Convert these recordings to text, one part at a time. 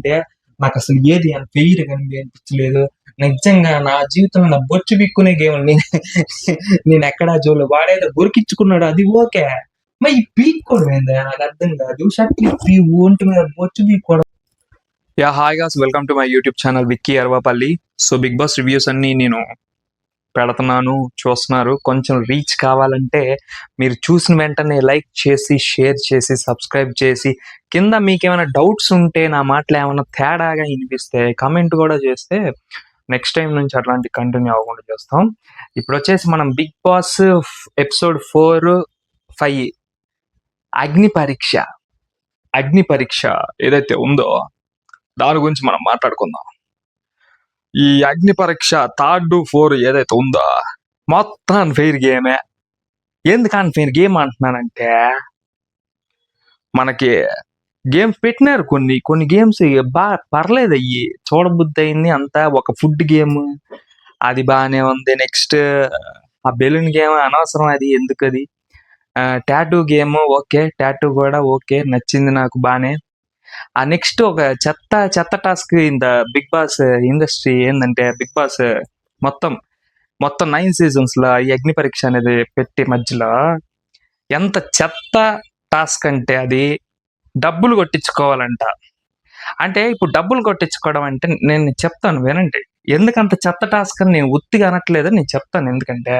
అంటే నాకు అసలు ఏది అని ఫెయిర్ అనిపించలేదు. నిజంగా నా జీవితంలో నా బొచ్చు బిక్కునే గేమ్ నేను ఎక్కడా చూడలేదు. వాడేదో గురికిచ్చుకున్నాడు అది ఓకే. మరి ఈ పీక్కోవడం ఏందా నాకు అర్థం కాదు. షర్ట్ ఇప్పి ఒంటి మీద బొచ్చు పీక్కోవడం. Hi guys, welcome to my YouTube channel Vicky Arvapalli. So Bigg Boss reviews అన్ని నేను పెడుతున్నాను, చూస్తున్నారు. కొంచెం రీచ్ కావాలంటే మీరు చూసిన వెంటనే లైక్ చేసి, షేర్ చేసి, సబ్స్క్రైబ్ చేసి, కింద మీకు ఏమైనా డౌట్స్ ఉంటే, నా మాటలు ఏమైనా తేడాగా వినిపిస్తే కమెంట్ కూడా చేస్తే నెక్స్ట్ టైం నుంచి అట్లాంటి కంటిన్యూ అవ్వకుండా చేస్తాం. ఇప్పుడు వచ్చేసి మనం బిగ్ బాస్ ఎపిసోడ్ 4-5 అగ్ని పరీక్ష ఏదైతే ఉందో దాని గురించి మనం మాట్లాడుకుందాం. ఈ అగ్ని పరీక్ష 3, 4 ఏదైతే ఉందో మొత్తం అన్ఫెయిర్ గేమే. ఎందుకు అన్ఫెయిర్ గేమ్ అంటున్నానంటే, మనకి గేమ్స్ పెట్టినారు కొన్ని గేమ్స్ బాగా పర్లేదు, అయ్యి చూడబుద్ధి అయింది అంతా. ఒక ఫుడ్ గేమ్ అది బాగానే ఉంది. నెక్స్ట్ ఆ బెలూన్ గేమ్ అనవసరం, అది ఎందుకు. అది టాటూ గేమ్ ఓకే, టాటూ కూడా ఓకే, నచ్చింది నాకు బాగానే. ఆ నెక్స్ట్ ఒక చెత్త task in the Bigg Boss industry ఏంటంటే, బిగ్ బాస్ మొత్తం 9 సీజన్స్ లో ఈ అగ్ని పరీక్ష అనేది పెట్టి మధ్యలో ఎంత చెత్త టాస్క్ అంటే, అది డబ్బులు కొట్టించుకోవాలంట. అంటే ఇప్పుడు డబ్బులు కొట్టించుకోవడం అంటే నేను చెప్తాను వినండి. ఎందుకంత చెత్త టాస్క్ అని నేను ఉత్తిగా అనట్లేదు, నేను చెప్తాను. ఎందుకంటే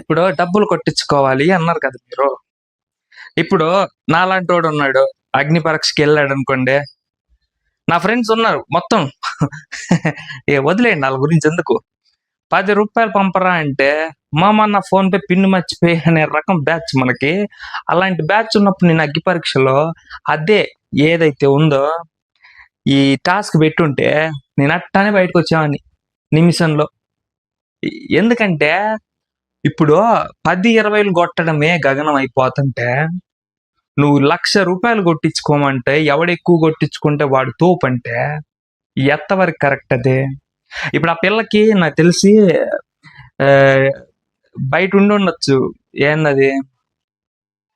ఇప్పుడు డబ్బులు కొట్టించుకోవాలి అన్నారు కదా మీరు. ఇప్పుడు నాలాంటి వాడు ఉన్నాడు, అగ్ని పరీక్షకి వెళ్ళాడు అనుకోండి. నా ఫ్రెండ్స్ ఉన్నారు మొత్తం వదిలేయండి వాళ్ళ గురించి ఎందుకు. 10 రూపాయలు పంపరా అంటే, మామ నా ఫోన్ పే పిన్ మర్చిపోయి అనే రకం బ్యాచ్ మనకి. అలాంటి బ్యాచ్ ఉన్నప్పుడు నేను అగ్ని పరీక్షలో అదే ఏదైతే ఉందో ఈ టాస్క్ పెట్టుంటే నేను అట్టానే బయటకు వచ్చామని నిమిషంలో. ఎందుకంటే ఇప్పుడు 10-20 కొట్టడమే గగనం అయిపోతుంటే, నువ్వు 1,00,000 రూపాయలు కొట్టించుకోమంటే ఎవడెక్కువ కొట్టించుకుంటే వాడు తోపు అంటే ఎంతవరకు కరెక్ట్ అదే. ఇప్పుడు ఆ పిల్లకి నాకు తెలిసి బయట ఉండొచ్చు, ఏందది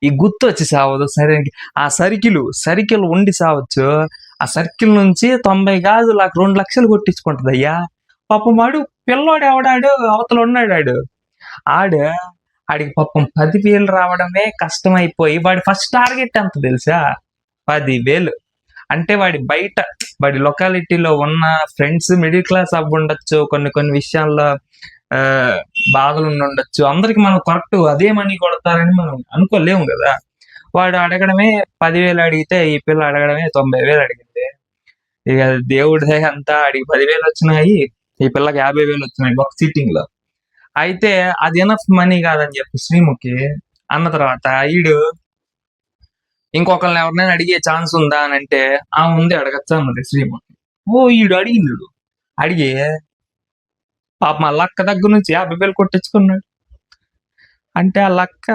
ఈ గుర్తు వచ్చి సావదు సరే. ఆ సర్కిల్ ఉండి సావచ్చు. ఆ సర్కిల్ నుంచి 90 కాదు 2 లక్షలు కొట్టించుకుంటది అయ్యా. పాపం వాడు పిల్లోడు ఎవడాడు అవతల ఉన్నాడు, ఆడికి పాపం 10,000 రావడమే కష్టమైపోయి వాడి ఫస్ట్ టార్గెట్ ఎంత తెలుసా? 10,000. అంటే వాడి లొకాలిటీలో ఉన్న ఫ్రెండ్స్ మిడిల్ క్లాస్ అవ్వుండొచ్చు, కొన్ని విషయాల్లో బాధలు ఉండొచ్చు. అందరికి మనం కరెక్ట్ అదే మనీ కొడతారని మనం అనుకోలేము కదా. వాడు అడగడమే 10,000 అడిగితే ఈ పిల్ల అడగడమే 90,000 అడిగింది. ఇక దేవుడి అంతా అడిగి 10,000 వచ్చినాయి, ఈ పిల్లకి 50,000 వచ్చినాయి ఒక సిట్టింగ్ లో. అయితే అది ఎనఫ్ మనీ కాదని చెప్పి శ్రీముఖి అన్న తర్వాత ఈడు ఇంకొకరిని ఎవరినైనా అడిగే ఛాన్స్ ఉందా అని అంటే, ఆ ఉంది అడగచ్చా అన్నది శ్రీముఖి. ఈడు అడిగి పాప మా లక్క దగ్గర నుంచి 50,000 కొట్టించుకున్నాడు. అంటే ఆ లక్క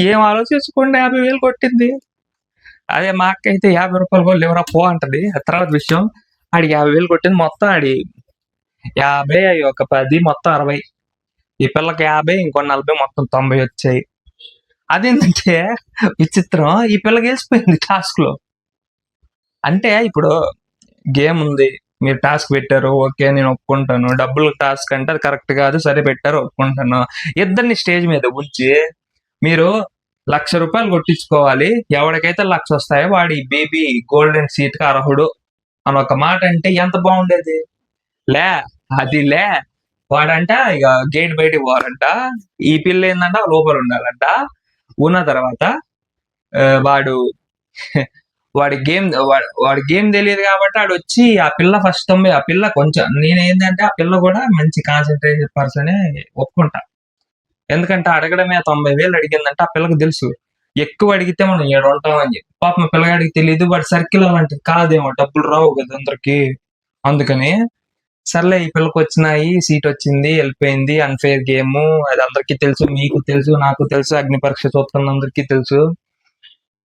ఏం ఆలోచించకుండా 50,000 కొట్టింది. అదే మా అక్క అయితే 50 రూపాయలు కూడా లేవరా పో అంటది. తర్వాత విషయం, ఆడికి 50,000 కొట్టింది. మొత్తం ఆడి 50 ఒక 10 మొత్తం 60. ఈ పిల్లకి 50 ఇంకో 40 మొత్తం 90 వచ్చాయి. అదేంటంటే విచిత్రం, ఈ పిల్ల గెలిచిపోయింది టాస్క్ లో. అంటే ఇప్పుడు గేమ్ ఉంది, మీరు టాస్క్ పెట్టారు ఓకే, నేను ఒప్పుకుంటాను. డబ్బులు టాస్క్ అంటే అది కరెక్ట్ కాదు, సరే పెట్టారు ఒప్పుకుంటాను. ఇద్దరిని స్టేజ్ మీద ఉంచి మీరు 1,00,000 రూపాయలు కొట్టించుకోవాలి, ఎవరికైతే 1,00,000 వస్తాయో వాడి బేబీ గోల్డెన్ సీట్ కి అర్హుడు అని ఒక మాట అంటే ఎంత బాగుండేది. అది వాడంట ఇక గేట్ బయటికి పోవాలంట, ఈ పిల్ల ఏందంట లోపల ఉండాలంట. ఉన్న తర్వాత వాడి గేమ్ తెలియదు కాబట్టి ఆడు వచ్చి ఆ పిల్ల ఫస్ట్ 90, ఆ పిల్ల కొంచెం నేనేంటంటే ఆ పిల్ల కూడా మంచి కాన్సన్ట్రేటెడ్ పర్సనే ఒప్పుకుంటా. ఎందుకంటే అడగడమే 90,000 అడిగిందంటే ఆ పిల్లకి తెలుసు ఎక్కువ అడిగితే మనం ఏడు ఉంటామని చెప్పి. పాపం పిల్లగాడికి తెలియదు, వాడి సర్కిల్ అలాంటిది కాదేమో, డబ్బులు రావు కదా అందరికి. అందుకని సర్లే ఈ పిల్లకి వచ్చినాయి, సీట్ వచ్చింది, వెళ్ళిపోయింది. అన్ఫేర్ గేమ్ అది అందరికీ తెలుసు, మీకు తెలుసు, నాకు తెలుసు, అగ్ని పరీక్ష చూస్తున్న అందరికీ తెలుసు.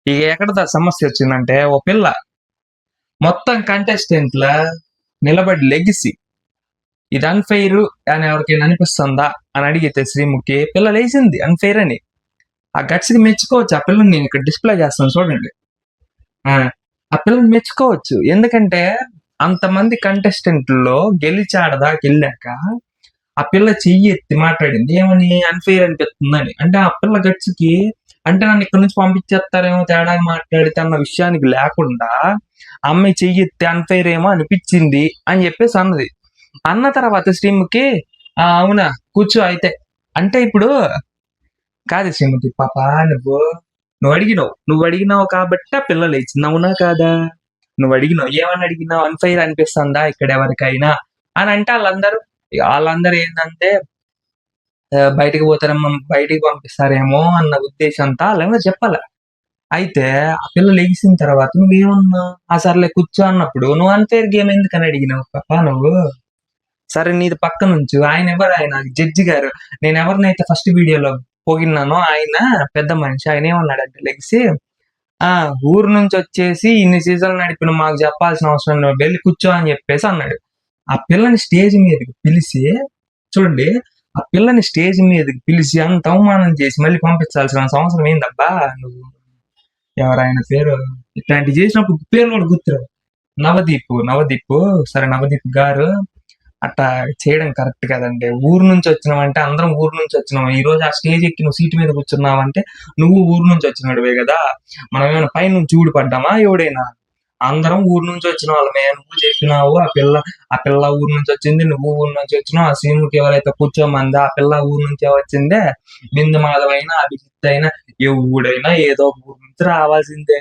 ఇక ఎక్కడ సమస్య వచ్చిందంటే, ఓ పిల్ల మొత్తం కంటెస్టెంట్ల నిలబడి లెగిసి ఇది అన్ఫెయిర్ అని ఎవరికైనా అనిపిస్తుందా అని అడిగితే శ్రీముఖి పిల్ల లేచింది అన్ఫెయిర్ అని. ఆ గట్స్కి మెచ్చుకోవచ్చు ఆ పిల్లని. నేను ఇక్కడ డిస్ప్లే చేస్తాను చూడండి. ఆ పిల్లని మెచ్చుకోవచ్చు. ఎందుకంటే అంతమంది కంటెస్టెంట్‌లో గెలిచి ఆడదాకెళ్ళాక ఆ పిల్ల చెయ్యి ఎత్తి మాట్లాడింది. ఏమని? అన్‌ఫెయిర్ అనిపిస్తుందని. అంటే ఆ పిల్ల గట్స్‌కి అంటే నన్ను ఇక్కడి నుంచి పంపించేత్తారేమో తేడాగా మాట్లాడితే అన్న విషయానికి లేకుండా ఆ అమ్మాయి చెయ్యి ఎత్తి అన్‌ఫెయిర్ ఏమో అనిపిచ్చింది అని జెప్పేసి అన్నది. అన్న తర్వాత శ్రీముఖి అవునా కూర్చో అయితే. అంటే ఇప్పుడు కాదు శ్రీమతి పాప నువ్వు నువ్వడిగినావు కాబట్టి ఆ పిల్ల లేచింది. అవునా కాదా? నువ్వడిగినావు. ఏమని అడిగినావు? అన్‌ఫెయిర్ అనిపిస్తుందా ఇక్కడెవరికైనా? అని అంటే ఆళ్ళందరూ ఏందంటే బయటికి పోతారేమో బయటికి పంపిస్తారేమో అన్న ఉద్దేశంతో ఆళ్ళేమో చెప్పలే. అయితే ఆ పిల్ల లెగిసిన తర్వాత నువ్వేమన్నావు? సర్లే కూర్చో అన్నప్పుడు నువ్వు అన్‌ఫెయిర్ గేమ్ ఎందుకని అడిగినావు పాప నువ్వు? సరే నీది పక్కనుంచు. ఆయన జడ్జి గారు. నేనెవరినైతే ఫస్ట్ వీడియోలో పొగిడినానో ఆయన పెద్ద మనిషి. ఆయనేమన్నాడంటే లెగిసి, "ఆ! ఊరు నుంచొచ్చేసి ఇన్ని సీజన్‌లు నడిపిన మాకు జెప్పాల్సిన అవసరం లేదు. వెళ్లి కూర్చో" అని జెప్పేసి అన్నాడు. ఆ పిల్లని స్టేజ్ మీదకి పిలిసి చూడండి. ఆ పిల్లని స్టేజ్ మీదకి పిలిసి అంత అవమానం చేసి మళ్ళీ పంపించాల్సిన అవసరం ఏందబ్బా! నువ్వు ఎవరాయన పేరు? ఇట్లాంటివి జేసినప్పుడు పేర్లు గూడా గుర్తురావు. నవదీప్. సరే నవదీప్ గారు అట్టా చేయడం కరెక్ట్ కాదండి. ఊరు నుంచి వచ్చినావంటే అందరం ఊరు నుంచి వచ్చినాం. ఈరోజు ఆ స్టేజ్ ఎక్కి నువ్వు సీటు మీద కూర్చున్నావంటే నువ్వు ఊరు నుంచి వచ్చినోడివే గదా! మనమేమైనా పైనుంచి ఊడిపడ్డామా ఎవడైనా? అందరం ఊరు నుంచి వచ్చిన వాళ్ళమే. నువ్వు చెప్పినావు ఆ పిల్ల ఊరు నుంచి వచ్చింది. నువ్వు ఊరు నుంచి వచ్చినావు. ఆ సీనుకి ఎవరైతే కూర్చోమందో ఆ పిల్ల ఊరు నుంచే వచ్చిందే. బిందు మాధవైనా, అభిజిత్ అయినా ఎవడైనా ఏదో ఒక ఊరు నుంచి రావాల్సిందే.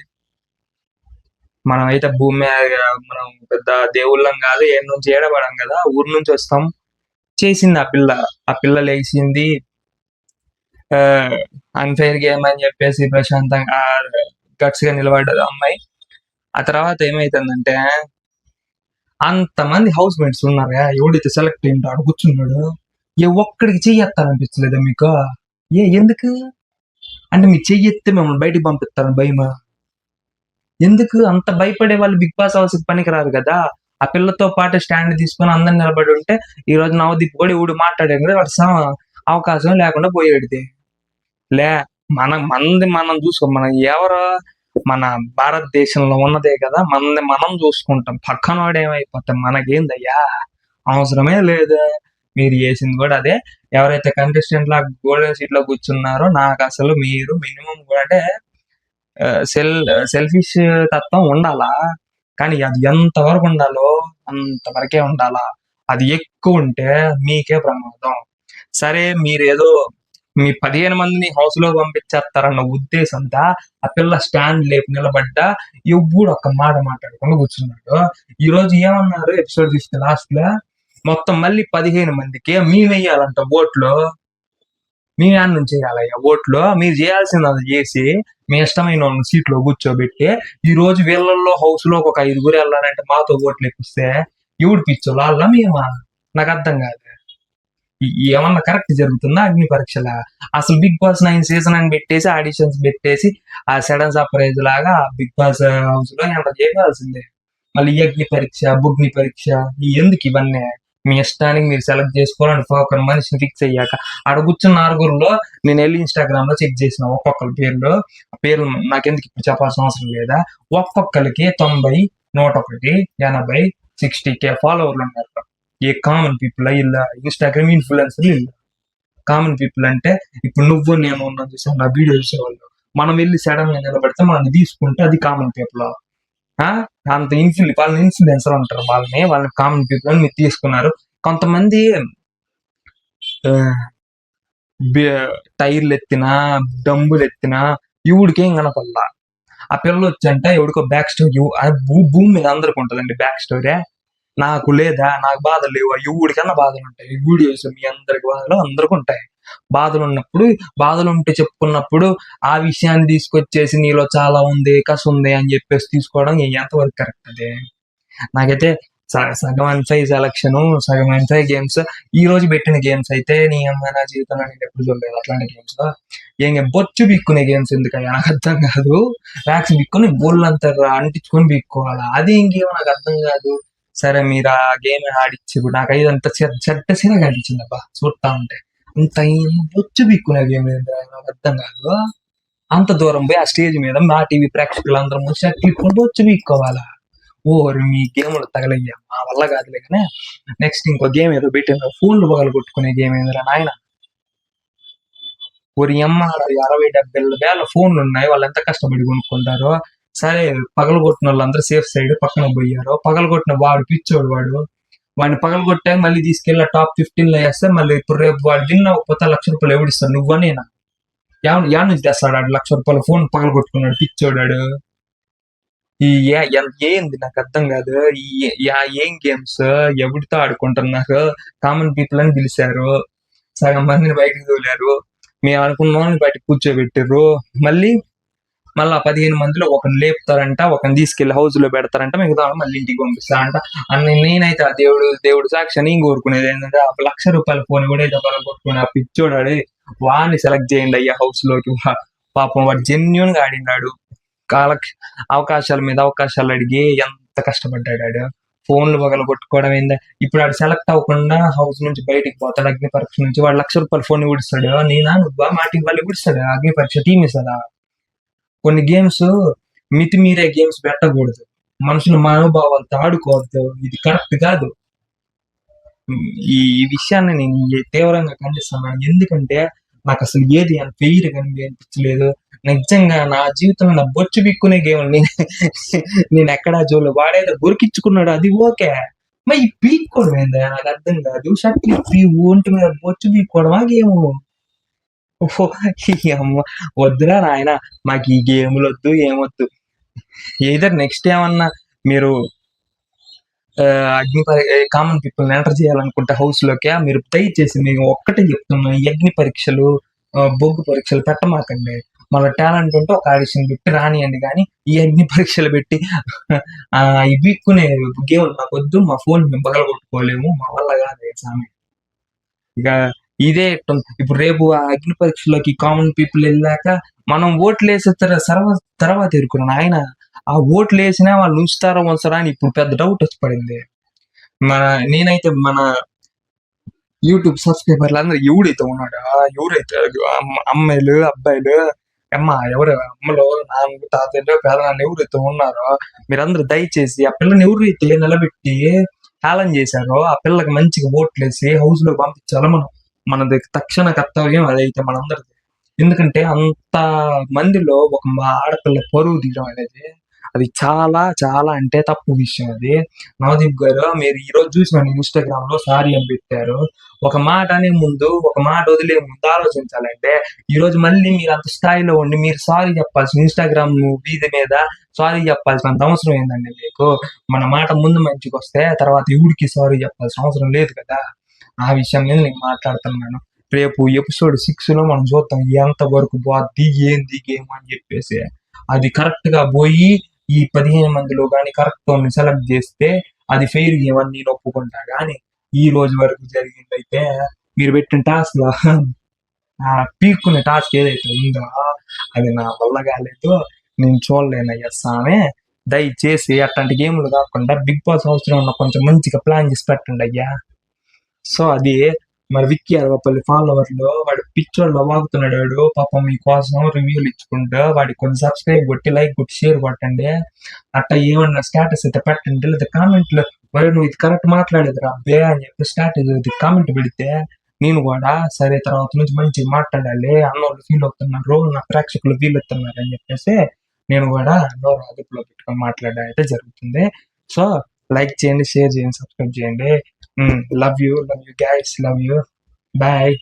మనమైతే భూమి మీద మనం పెద్ద దేవుళ్ళం కాదు. ఏడు నుంచి ఏడబడం కదా. ఊరు నుంచి వస్తాం. చేసింది ఆ పిల్ల. ఆ పిల్ల లేచింది. అన్‌ఫెయిర్ గేమ్ అని చెప్పేసి ప్రశాంతంగా గట్స్‌గా నిలబడ్డది ఆ అమ్మాయి. ఆ తర్వాత ఏమైతుందంటే అంతమంది హౌస్ మేట్స్ ఉన్నారా? ఎవడైతే సెలెక్ట్ అయిండో ఆడ కూర్చున్నాడు. ఏ ఒక్కడికి చెయ్యెత్తాలనిపించలేదా మీకు? ఎందుకు? అంటే మీరు చెయ్యెత్తే మిమ్మల్ని బయటికి పంపిస్తారని భయమా? ఎందుకు అంత భయపడే వాళ్ళు బిగ్ బాస్ హౌస్‌కి పనికిరారు గదా! ఆ పిల్లతో పాటు స్టాండ్ తీసుకొని అందరూ నిలబడి ఉంటే, ఈరోజు నవదీప్ కూడా ఎవడు మాట్లాడాడు కదా! వాడి అవకాశం లేకుండా పోయేటిది. లే మనది మనం చూసుకో. మనం ఎవరు మన భారతదేశంలో ఉన్నదే కదా! మనది మనం చూసుకుంటాం. పక్కనోడు ఏమైపోతే మనకేందయ్యా? అవసరమే లేదు. మీరు చేసింది కూడా అదే. ఎవరైతే కంటెస్టెంట్‌లా గోల్డెన్ సీట్‌లో కూర్చున్నారో నాకసలు మీరు మినిమమ్ కూడా అంటే సెల్ఫిష్ తత్వం ఉండాలా. కానీ అది ఎంత వరకు ఉండాలో అంతవరకే ఉండాలా. అది ఎక్కువుంటే మీకే ప్రమాదం. సరే మీరేదో మీ 15 మందిని హౌస్‌లో పంపించేత్తారన్న ఉద్దేశంతో ఆ పిల్ల స్టాండ్ లేపి నిలబడ్డా ఎవ్వడు ఒక్క మాట మాట్లాడకుండా కూర్చున్నాడు. ఈరోజు ఏమన్నారు ఎపిసోడ్ చూస్తే లాస్ట్‌లో మొత్తం మళ్ళీ 15 మందికి మేమెయ్యాలంట ఓట్లు. మేమేడ నుంచి చేయాలయ్యా ఓట్లు? మీరు చేయాల్సింది అది చేసి, మీ ఇష్టమైనోళ్ళని సీట్‌లో కూర్చోబెట్టి, ఈరోజు వీళ్ళల్లో హౌస్‌లోకి ఒక ఐదుగురు ఎళ్ళాలంటే మాతో ఓట్లేపిస్తే, ఎవడు పిచ్చోళ్ళు ఆళ్ళా మేమా? నాకర్థం కాదు. ఏమన్నా కరెక్ట్ జరుగుతుందా అగ్ని పరీక్షలా? అసలు 'బిగ్ బాస్ 9' సీజన్ అని పెట్టేసి, ఆడిషన్స్ పెట్టేసి, ఆ సడన్ సర్ప్రైజ్ లాగా 'బిగ్ బాస్' హౌస్‌లో ఎంటర్ చేయాల్సిందే. మళ్ళీ ఈ అగ్ని పరీక్ష, బుగ్ని పరీక్ష ఎందుకు ఇవన్నీ? మీ ఇష్టానికి మీరు సెలెక్ట్ చేసుకోవాలని ఒక మనిషిని ఫిక్స్ అయ్యాక ఆడ కూర్చున్న నలుగురిలో నేను వెళ్ళి ఇన్‌స్టాగ్రామ్‌లో చెక్ చేసిన ఒక్కొక్కరి పేర్లు. ఆ పేర్లు నాకెందుకు ఇప్పుడు చెప్పాల్సిన అవసరం లేదా? ఒక్కొక్కళ్ళకి 90, 101, 80, 60K ఫాలోవర్లు ఉన్నారు. ఏ కామన్ పీపుల్ ఈళ్ళ ఇన్‌స్టాగ్రామ్ ఇన్‌ఫ్లుయెన్సర్‌లు ఈళ్ళు. కామన్ పీపుల్ అంటే ఇప్పుడు నువ్వు నేను ఉన్నాం చూసావా నా వీడియో చూసేవాళ్ళు. మనం వెళ్లి సడెన్‌గా నిలబడితే మనల్ని తీసుకుంటే అది కామన్ పీపుల్. ఆ! అంత వాళ్ళని ఇన్‌ఫ్లుయెన్సర్ అంటారు వాళ్ళని కామన్ పీపుల్ అని మీరు తీసుకున్నారు. కొంతమంది ఆహ్, బె టైర్‌లెత్తినా, డంబులెత్తినా ఎవడికేం కనపడలా. ఆ పిల్లొచ్చంట ఎవడికో బ్యాక్ స్టోరీ భూమి మీద అందరికి ఉంటదండి బ్యాక్ స్టోరీ. నాకు లేదా? నాకు బాధలు లేవా? ఎవడికన్నా బాధలుంటాయి. వీడియోస్ మీ అందరికి బాధలు అందరికుంటాయి. బాధలున్నప్పుడు, బాధలుంటే చెప్పుకున్నప్పుడు, ఆ విషయాన్ని తీసుకొచ్చేసి నీలో చాలా ఉంది, కసుంది అని జెప్పేసి తీసుకోవడం ఎంతవరకు కరెక్ట్ అది? నాకైతే సగం అన్‌ఫెయిర్ సెలక్షను, సగం అన్‌ఫెయిర్ గేమ్స్. ఈ రోజు పెట్టిన గేమ్స్ అయితే నీ అమ్మ నా జీవితంలో నేనెప్పుడు చూడలేదు అట్లాంటి గేమ్స్. బొచ్చు పీక్కునే గేమ్స్ ఎందుకయ్యా నాకర్థం కాదు. వ్యాక్స్ పీక్కొని ఒళ్ళంతా అంటించుకొని పీక్కోవాలా? అది ఇంకేమో నాకర్థం కాదు. సరే మీరు ఆ గేమ్ ఆడిచ్చిర్రు. నాకైతే అంత చెడ్డ చిరాకు అనిపించిందబ్బా చూస్తా ఉంటే. అంత బొచ్చు పీక్కునే గేమ్ ఏందిరా నాకర్థం కాదు. అంత దూరం పోయి ఆ స్టేజ్ మీద మా టీవీ ప్రేక్షకులందరం షర్ట్లు ఇప్పుకొని బొచ్చు వీక్కోవాలా? ఓరి మీ గేములు తగలయ్యా మా వల్ల కాదులే కానీ నెక్స్ట్ ఇంకో గేమ్ ఏదో పెట్టాను, ఫోన్లు పగలు కొట్టుకునే గేమ్ ఏందిరా నాయన. ఓరి అమ్మ 60-70 వేల ఫోన్లు ఉన్నాయి, వాళ్ళు ఎంత కష్టపడి కొనుక్కుంటారో. సరే పగలగొట్టిన వాళ్ళందరూ సేఫ్ సైడ్ పక్కన పోయారు. పగలగొట్టిన వాడు పిచ్చోడు వాడిని పగలగొట్టాక మళ్ళీ తీసుకెళ్ళి టాప్ 15 లో వేస్తే మళ్ళీ ఇప్పుడు రేపు వాడు విన్ అవ్వకపోతే ₹1,00,000 ఎవడిస్తాడు? నువ్వనేనా? యాడ నుంచి తెస్తాడు ఆడు ₹1,00,000 ఫోన్ పగలగొట్టుకున్నాడు పిచ్చోడాడు. ఈ ఏంది నాకు అర్థం కాదు. ఏం గేమ్స్ ఎవరితో ఆడుకుంటున్నారు? కామన్ పీపుల్ అని పిలిచారు, సగం మందిని బయటకు తోలారు, మేము అనుకున్న వాళ్ళని బయటకు కూర్చోబెట్టారు. మళ్ళీ 15 మందిలో ఒకరిని లేపుతారంట, ఒకరిని తీసుకెళ్లి హౌస్ లో పెడతారంట, మిగతా మళ్ళీ ఇంటికి పంపిస్తారంట. అని నేనైతే ఆ దేవుడు సాక్షి నేను కోరుకునేది ఏంటంటే ₹1,00,000 ఫోన్ కూడా అయితే కొట్టుకుని ఆ పిచ్చోడాడు వాడిని సెలెక్ట్ చేయండి అయ్యా హౌస్ లోకి. పాపం వాడు జెన్యున్ గా ఆడినాడు, కాలకి అవకాశాల మీద అవకాశాలు అడిగి ఎంత కష్టపడ్డాడు. ఫోన్లు పగల కొట్టుకోవడం ఏందా? ఇప్పుడు ఆడు సెలెక్ట్ అవ్వకుండా హౌస్ నుంచి బయటికి పోతాడు అగ్ని పరీక్ష నుంచి, వాడు ₹1,00,000 ఫోన్ గుడిస్తాడు. నేనా నువ్వా మాటికి వాళ్ళు గుడిస్తాడు అగ్ని పరీక్ష టీం ఇస్తుందా? కొన్ని గేమ్స్ మితిమీరే గేమ్స్ పెట్టకూడదు, మనుషుల మనోభావాలతో ఆడుకోవద్దు, ఇది కరెక్ట్ కాదు. ఈ విషయాన్ని నేను తీవ్రంగా ఖండిస్తున్నాను. ఎందుకంటే నాకు అసలు ఏది అని పేరు కానీ అనిపించలేదు. నిజంగా నా జీవితంలో నా బొచ్చు బిక్కునే గేమ్ నేను ఎక్కడా చూడలేదు. వాడేదో గురికిచ్చుకున్నాడు అది ఓకే, మరి ఈ పీక్కోవడం ఏందా నాకు అర్థం కాదు. షర్ట్ ఇప్పి ఒంటి మీద బొచ్చు పీక్కోవడమా గేము? ఓహో అమ్మ వద్దురా నాయన, మాకు ఈ గేములు వద్దు ఏమొద్దు. ఏదర్ నెక్స్ట్ ఏమన్నా మీరు కామన్ పీపుల్ ఎంటర్ చేయాలనుకుంటే హౌస్ లోకి మీరు దయచేసి మేము ఒక్కటే చెప్తున్నాం, ఈ అగ్ని పరీక్షలు బొగ్గు పరీక్షలు పెట్టమాకండి. మన టాలెంట్ ఉంటే ఒక ఆడిషన్ పెట్టి రానియండి, కానీ ఈ అగ్ని పరీక్షలు పెట్టి ఈ వీక్కునే గేమ్లు మాకు వద్దు, మా ఫోన్ మేము పగలగొట్టుకోలేము, మా వల్ల కాదు సామి. ఇక ఇదే ఇప్పుడు రేపు ఆ అగ్ని పరీక్షలోకి కామన్ పీపుల్ వెళ్ళాక మనం ఓట్లు వేసే తర్వాత ఎరుకున్నాను ఆయన, ఆ ఓట్లు వేసినా వాళ్ళు ఉంచుతారో ఉంచరా అని ఇప్పుడు పెద్ద డౌట్ వచ్చి పడింది. నేనైతే మన యూట్యూబ్ సబ్స్క్రైబర్లు అందరూ ఎవడైతే ఉన్నాడో, ఎవరైతే అమ్మాయిలు అబ్బాయిలు ఎవరు అమ్మలో నాన్న తాతయ్యలు పేదనాన్న ఎవరైతే ఉన్నారో మీరందరూ దయచేసి ఆ పిల్లని ఎవరైతే నిలబెట్టి ఛాలెంజ్ చేశారో ఆ పిల్లకి మంచిగా ఓట్లు వేసి హౌస్ లో పంపించాలి. మనది తక్షణ కర్తవ్యం అదైతే మనందరిది. ఎందుకంటే అంత మందిలో ఒక ఆడపిల్ల పరువు తీయడం అనేది అది చాలా చాలా అంటే తప్పు విషయం. అది నవదీప్ గారు మీరు ఈ రోజు చూసిన ఇన్స్టాగ్రామ్ లో సారీ అని పెట్టారు. ఒక మాట అనే ముందు ఒక మాట వదిలే ముందు ఆలోచించాలంటే ఈ రోజు మళ్ళీ మీరు అంత స్థాయిలో ఉండి మీరు సారీ చెప్పాల్సిన ఇన్స్టాగ్రామ్ వీధి మీద సారీ చెప్పాల్సినంత అవసరం ఏందండి మీకు? మన మాట ముందు మంచిగా వస్తే తర్వాత ఎవరికి సారీ చెప్పాల్సిన అవసరం లేదు కదా. ఆ విషయం మీద నేను మాట్లాడుతున్నాను. రేపు ఎపిసోడ్ 6 లో మనం చూద్దాం ఎంత వరకు పోద్ది ఏంది గేమ్ అని చెప్పేసి. అది కరెక్ట్ గా పోయి ఈ 15 మందిలో కానీ కరెక్ట్ సెలెక్ట్ చేస్తే అది ఫెయిర్ గేమ్ అని నేను ఒప్పుకుంటా. కానీ ఈ రోజు వరకు జరిగిందైతే మీరు పెట్టిన టాస్క్ లో పీక్కునే టాస్క్ ఏదైతే ఉందో అది నా వల్ల కాలేదు, నేను చూడలేనయ్యా సామే. దయచేసి అట్లాంటి గేమ్లు కాకుండా బిగ్ బాస్ హౌస్ లో ఉన్న కొంచెం మంచిగా ప్లాన్ చేసి పెట్టండి అయ్యా. సో అది మరి విక్కీ అరవపల్లి ఫాలోవర్లు వాడు పిచ్చోళ్ళు వాగుతున్నాడు. వాడు పాపం మీకోసం రివ్యూలు ఇచ్చుకుంటూ వాడికి కొన్ని సబ్స్క్రైబ్ కొట్టి లైక్ కొట్టి షేర్ కొట్టండి. అట్లా ఏమన్నా స్టేటస్ అయితే పెట్టండి, లేదా కామెంట్లు వాడు నువ్వు ఇది కరెక్ట్ మాట్లాడేది అబ్బే అని చెప్పి స్టాటస్ కామెంట్ పెడితే నేను కూడా సరే తర్వాత నుంచి మంచిగా మాట్లాడాలి, అన్నోళ్ళు ఫీల్ అవుతున్నారు, నా ప్రేక్షకులు ఫీల్ అవుతున్నారు అని చెప్పేసి నేను కూడా నోరు అదుపులో పెట్టుకొని మాట్లాడడం అయితే జరుగుతుంది. సో లైక్ చేయండి, షేర్ చేయండి, సబ్స్క్రైబ్ చేయండి. Love you guys, love you. Bye.